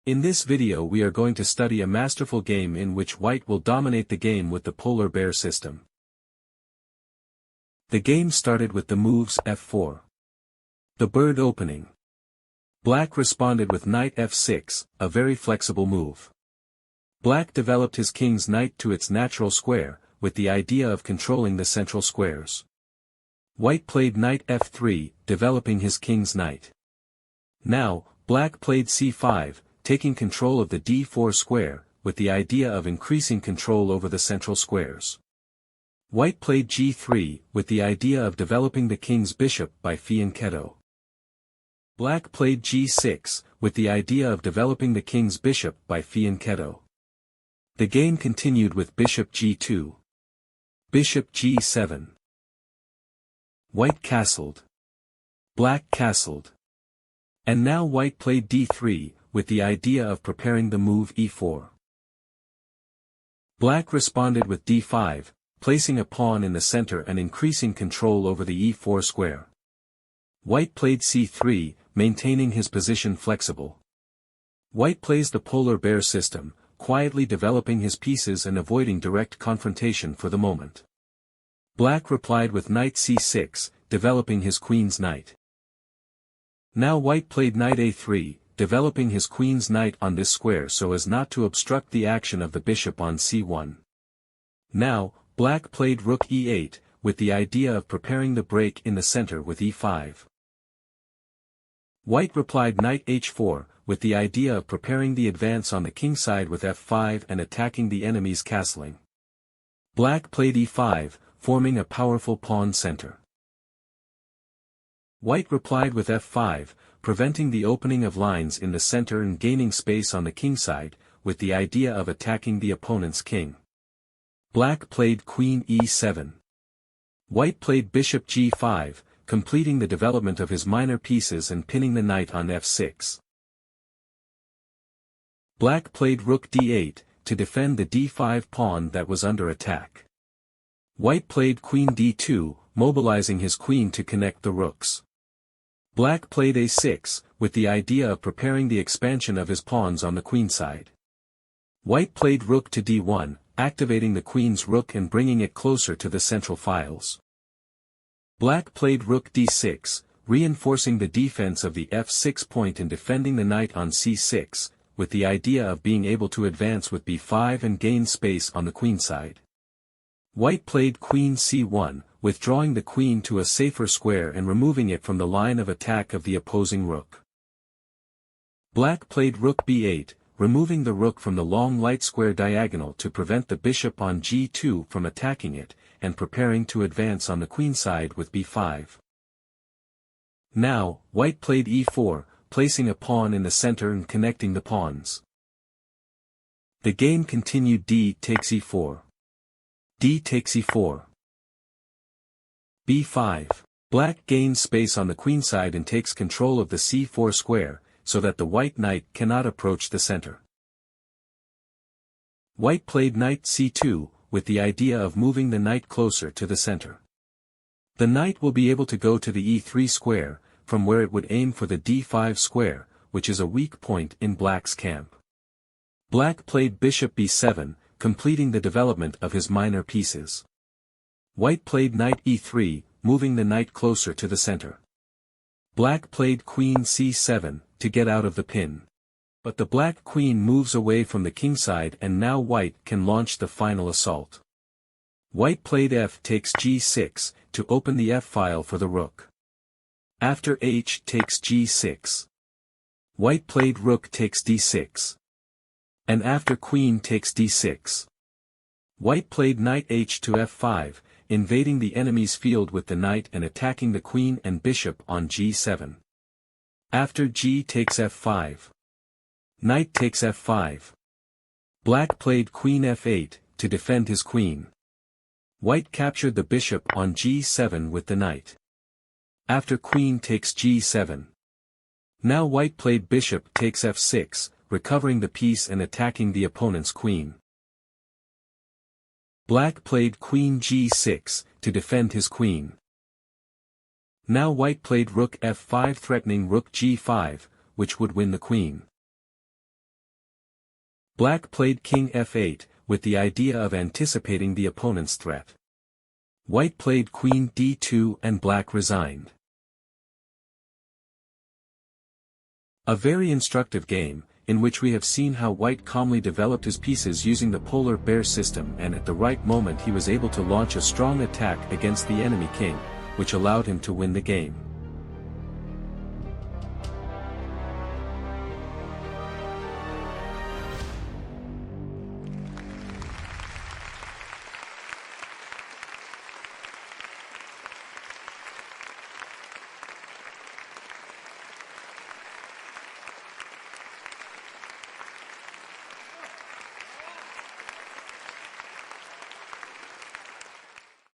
In this video we are going to study a masterful game in which white will dominate the game with the polar bear system. The game started with the moves f4. The bird opening. Black responded with knight f6, a very flexible move. Black developed his king's knight to its natural square, with the idea of controlling the central squares. White played knight f3, developing his king's knight. Now, black played c5, taking control of the d4 square, with the idea of increasing control over the central squares. White played g3, with the idea of developing the king's bishop by fianchetto. Black played g6, with the idea of developing the king's bishop by fianchetto. The game continued with bishop g2. Bishop g7. White castled. Black castled. And now white played d3, with the idea of preparing the move e4. Black responded with d5, placing a pawn in the center and increasing control over the e4 square. White played c3, maintaining his position flexible. White plays the polar bear system, quietly developing his pieces and avoiding direct confrontation for the moment. Black replied with knight c6, developing his queen's knight. Now white played knight a3, developing his queen's knight on this square so as not to obstruct the action of the bishop on c1. Now, black played rook e8, with the idea of preparing the break in the center with e5. White replied knight h4, with the idea of preparing the advance on the kingside with f5 and attacking the enemy's castling. Black played e5, forming a powerful pawn center. White replied with f5, preventing the opening of lines in the center and gaining space on the kingside, with the idea of attacking the opponent's king. Black played queen e7. White played bishop g5, completing the development of his minor pieces and pinning the knight on f6. Black played rook d8, to defend the d5 pawn that was under attack. White played queen d2, mobilizing his queen to connect the rooks. Black played a6, with the idea of preparing the expansion of his pawns on the queenside. White played rook to d1, activating the queen's rook and bringing it closer to the central files. Black played rook d6, reinforcing the defense of the f6 point and defending the knight on c6, with the idea of being able to advance with b5 and gain space on the queenside. White played queen c1, withdrawing the queen to a safer square and removing it from the line of attack of the opposing rook. Black played rook b8, removing the rook from the long light square diagonal to prevent the bishop on g2 from attacking it, and preparing to advance on the queenside with b5. Now, white played e4, placing a pawn in the center and connecting the pawns. The game continued. D takes e4. D takes e4. b5. Black gains space on the queenside and takes control of the c4 square, so that the white knight cannot approach the center. White played knight c2, with the idea of moving the knight closer to the center. The knight will be able to go to the e3 square, from where it would aim for the d5 square, which is a weak point in black's camp. Black played bishop b7, completing the development of his minor pieces. White played knight e3, moving the knight closer to the center. Black played queen c7, to get out of the pin. But the black queen moves away from the kingside and now white can launch the final assault. White played f takes g6, to open the f-file for the rook. After h takes g6. White played rook takes d6. And after queen takes d6. White played knight h to f5, invading the enemy's field with the knight and attacking the queen and bishop on g7. After g takes f5. Knight takes f5. Black played queen f8, to defend his queen. White captured the bishop on g7 with the knight. After queen takes g7. Now white played bishop takes f6, recovering the piece and attacking the opponent's queen. Black played queen g6, to defend his queen. Now white played rook f5 threatening rook g5, which would win the queen. Black played king f8, with the idea of anticipating the opponent's threat. White played queen d2 and black resigned. A very instructive game, in which we have seen how white calmly developed his pieces using the polar bear system, and at the right moment he was able to launch a strong attack against the enemy king, which allowed him to win the game.